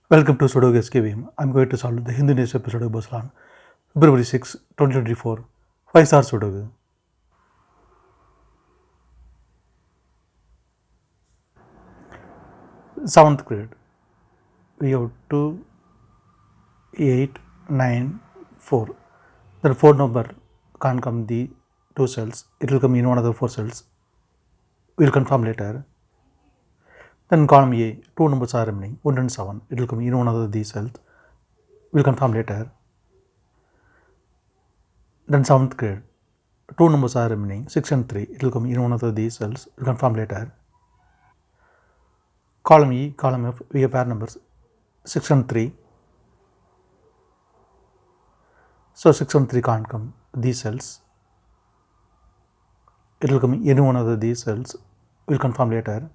Welcome to Sudoku SkVm. I'm going to solve the Hindu newspaper Sudoku Boslan, February 6, 2024. 5-star Sudoku. 7th grade. We have 2, 8, 9, 4. The 4 number can't come the 2 cells. It will come in one of the 4 cells. We'll confirm later. Then column A, 2 numbers are remaining, 1 and 7. It will come in one of these cells. We'll confirm later. Then 7th grade. 2 numbers are remaining, 6 and 3. It will come in one of these cells. We'll confirm later. Column E, column F, we have pair numbers 6 and 3. So 6 and 3 can't come these cells. It will come any one of these cells. We'll confirm later.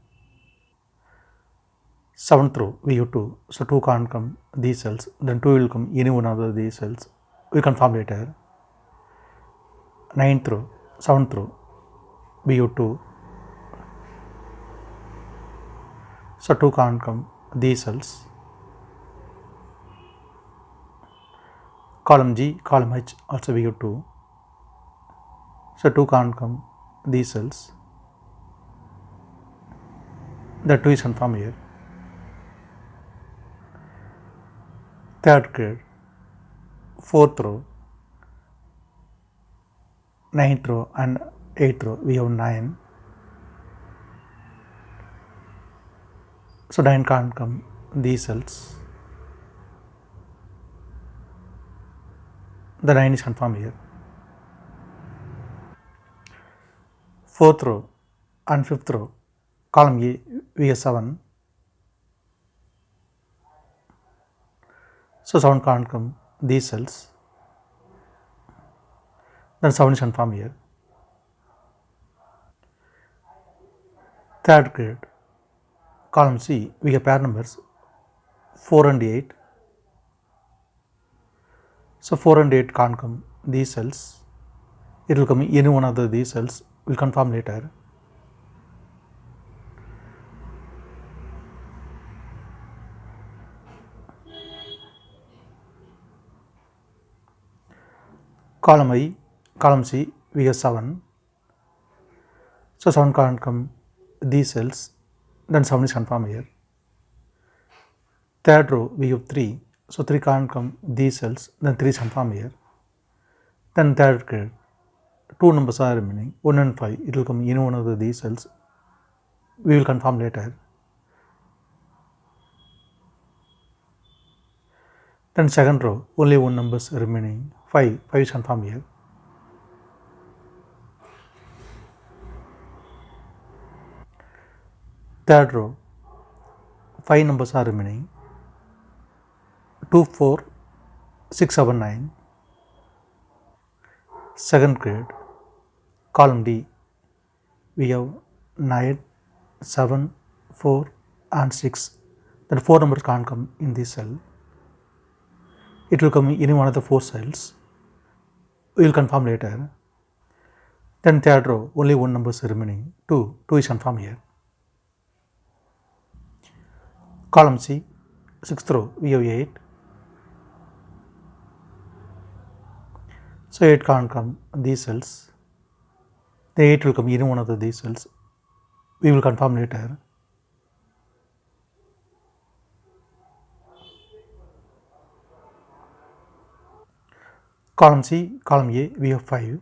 7th row, we have 2. So 2 can't come these cells. Then 2 will come any one of these cells. We'll confirm later. 9th row, 7th row, we have 2. So 2 can't come these cells. Column G, column H, also we have 2. So 2 can't come these cells. The 2 is confirmed here. 3rd grade, 4th row, 9th row and 8th row, we have 9. So 9 can't come these cells. The 9 is confirmed here. 4th row and 5th row, column A, we have 7. So 7 can't come these cells. Then 7 is confirmed here. 3rd grade, column C, we have pair numbers 4 and 8. So 4 and 8 can't come these cells. It will come any one of these cells. We'll confirm later. Column I, column C, we have 7. So 7 can't come these cells. Then 7 is confirmed here. 3rd row, we have 3. So 3 can't come these cells. Then 3 is confirmed here. Then 3rd grade, 2 numbers are remaining, 1 and 5. It will come any one of these cells. We will confirm later. Then 2nd row, only 1 numbers remaining, 5. 5 is confirmed here. 3rd row, 5 numbers are remaining, 2, 4, 6, 7, 9. 2nd grade, column D, we have 9, 7, 4 and 6. Then 4 numbers can't come in this cell. It will come in any one of the 4 cells. We will confirm later. Then 3rd row, only 1 number is remaining, 2. 2 is confirmed here. Column C, 6th row, we have 8. So 8 can't come these cells. The 8 will come in one of these cells. We will confirm later. Column C, column A, we have 5.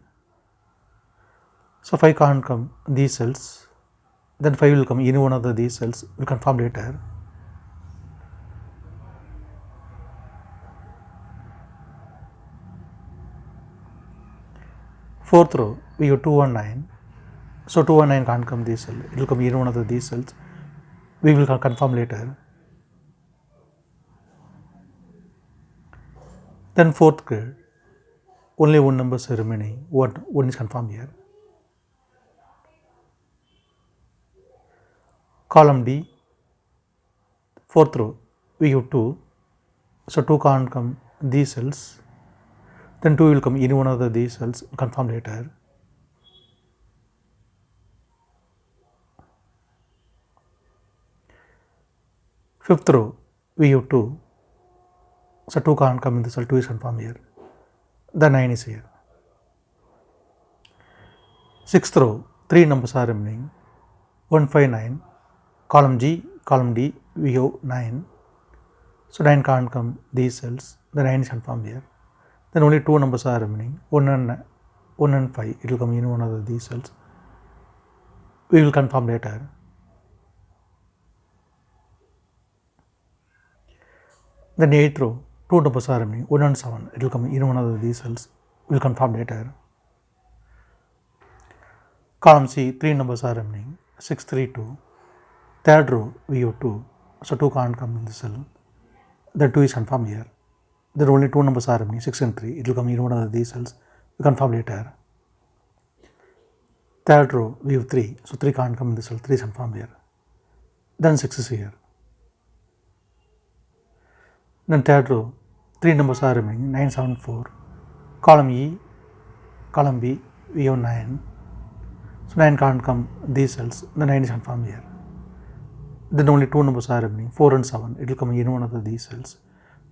So 5 can't come these cells. Then 5 will come in one of these cells. We will confirm later. Fourth row, we have 2 and 9. So 2 and 9 can't come this cell. It will come in one of these cells. We will confirm later. Then 4th grade, only 1 number is remaining. 1 is confirmed here. Column D, 4th row, we have 2. So 2 can't come these cells. Then 2 will come in one of these cells. Confirm later. Fifth row, we have 2, so 2 can't come in the cell, 2 is confirmed here, the 9 is here. 6th row, 3 numbers are remaining, 1, 5, 9, column G, column D, we have 9, so 9 can't come these cells, the 9 is confirmed here. Then only 2 numbers are remaining, 1 and 5, it will come in one of these cells, we will confirm later. Then 8th row, 2 numbers are remaining, 1 and 7, it will come in one of these cells, we will confirm later. Column C, 3 numbers are remaining, 6, 3, 2. 3rd row, we have 2, so 2 can't come in the cell, the 2 is confirmed here. There are only 2 numbers are remaining, 6 and 3, it will come in one of these cells, we confirm later. 3rd row, we have 3, so 3 can't come in the cell, 3 is confirmed here. Then 6 is here. Then 3rd row, 3 numbers are remaining, 9, 7, 4. Column E, column B, we have 9. So 9 can't come these cells, the 9 is confirmed here. Then only 2 numbers are remaining, 4 and 7, it will come in one of these cells.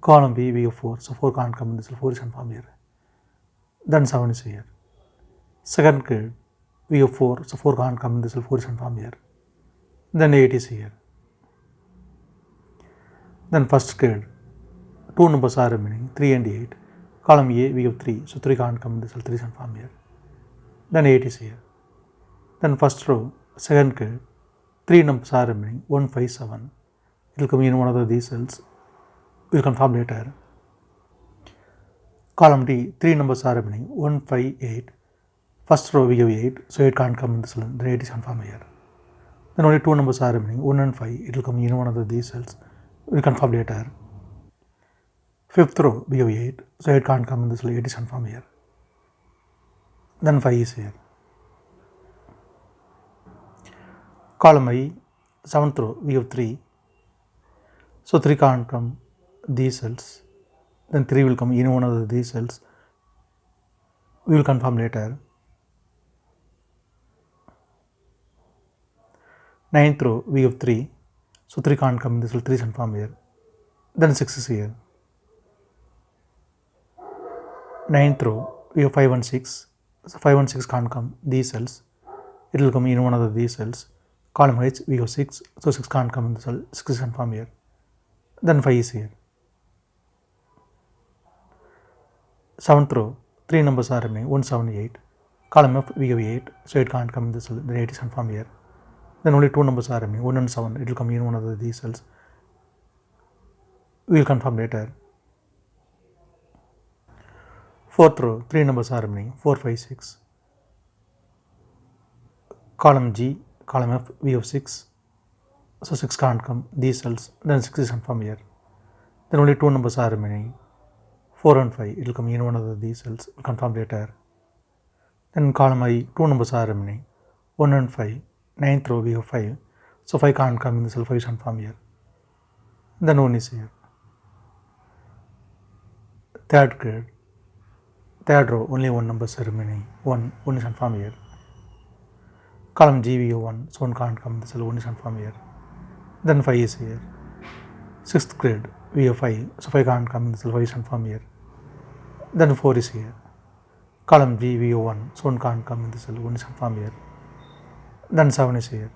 Column B, we have 4, so 4 can't come in this cell, 4 is confirmed here. Then 7 is here. Second grid, we have 4, so 4 can't come in this cell, 4 is confirmed here. Then 8 is here. Then first grid, 2 numbers are remaining, 3 and 8. Column A, we have 3, so 3 can't come in this cell, 3 is confirmed here. Then 8 is here. Then first row, second grid, 3 numbers are remaining, 1, 5, 7. It will come in one of these cells, we will confirm later. Column D, 3 numbers are remaining, 1, 5, 8. First row we have 8, so 8 can't come in the cell, then 8 is confirmed here. Then only 2 numbers are remaining, 1 and 5, it will come in one of these cells, we will confirm later. 5th row we have 8, so 8 can't come in the cell, 8 is confirmed here. Then 5 is here. Column I, 7th row we have 3, so 3 can't come these cells, then 3 will come in one of these cells, we will confirm later. 9th row we have 3, so 3 can't come in this cell, 3 is confirmed here. Then 6 is here. 9th row we have 5 and 6, so 5 and 6 can't come these cells, it will come in one of these cells. Column H we have 6, so 6 can't come in the cell, 6 is confirmed here. Then 5 is here. 7th row, 3 numbers are remaining, 1, 7, 8. Column F we have 8, so 8 can't come in the cell, then 8 is confirmed here. Then only 2 numbers are remaining, 1 and 7, it will come in one of these cells, we will confirm later. 4th row, 3 numbers are remaining, 4, 5, 6. Column G, column F we have 6, so 6 can't come these cells, then 6 is confirmed here. Then only 2 numbers are remaining, 4 and 5, it will come in one of these cells, we'll confirm later. Then column I, 2 numbers are remaining, 1 and 5, 9th row we have 5, so 5 can't come in the cell, 5 is confirmed here. Then 1 is here. 3rd grid, 3rd row, only 1 numbers are remaining, 1 is confirmed here. Column G we have 1, so 1 can't come in the cell, 1 is confirmed here. Then 5 is here. 6th grid, we have 5, so 5 can't come in the cell, 5 is confirmed here. Then 4 is here. Column G we have 1, so 1 can't come in the cell, 1 is confirmed here. Then 7 is here.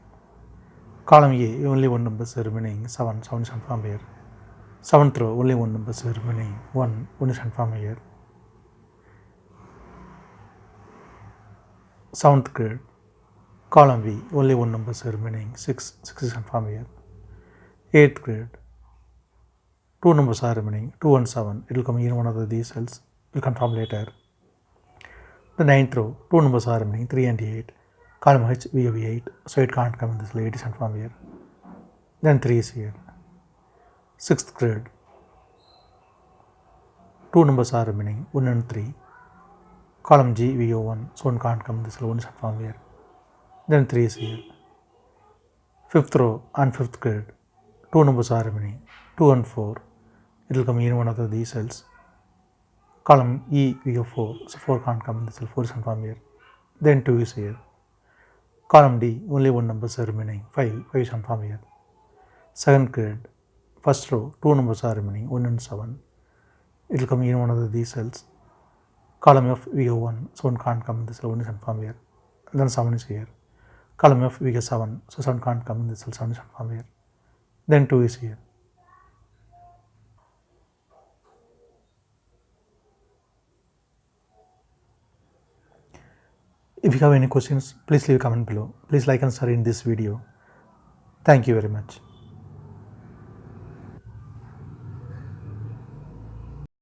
Column A, only 1 number is remaining, 7 is confirmed here. 7th row, only 1 number is remaining, 1 is confirmed here. 7th grid, column B, only 1 number is remaining, 6 is confirmed here. 8th grid, 2 numbers are remaining, 2 and 7, it will come in one of these cells, we will confirm later. The 9th row, 2 numbers are remaining, 3 and 8. Column H we have 8, so it can't come in this, 8 is confirmed here. Then 3 is here. 6th grid, 2 numbers are remaining, 1 and 3. Column G we have 1, so 1 can't come in this, 1 is confirmed here. Then 3 is here. 5th row and 5th grid, 2 numbers are remaining, 2 and 4. It will come in one of these cells. Column E we have 4, so 4 can't come in this cell, 4 is confirmed here. Then 2 is here. Column D, only 1 number is remaining, 5 is confirmed here. 2nd grid, first row, 2 numbers are remaining, 1 and 7. It will come in one of these cells. Column F, we have 1, so 1 can't come in this cell, 1 is confirmed here. And then 7 is here. Column F, we get 7, so 7 can't come in this cell, 7 is confirmed here. Then 2 is here. If you have any questions, please leave a comment below. Please like and share in this video. Thank you very much.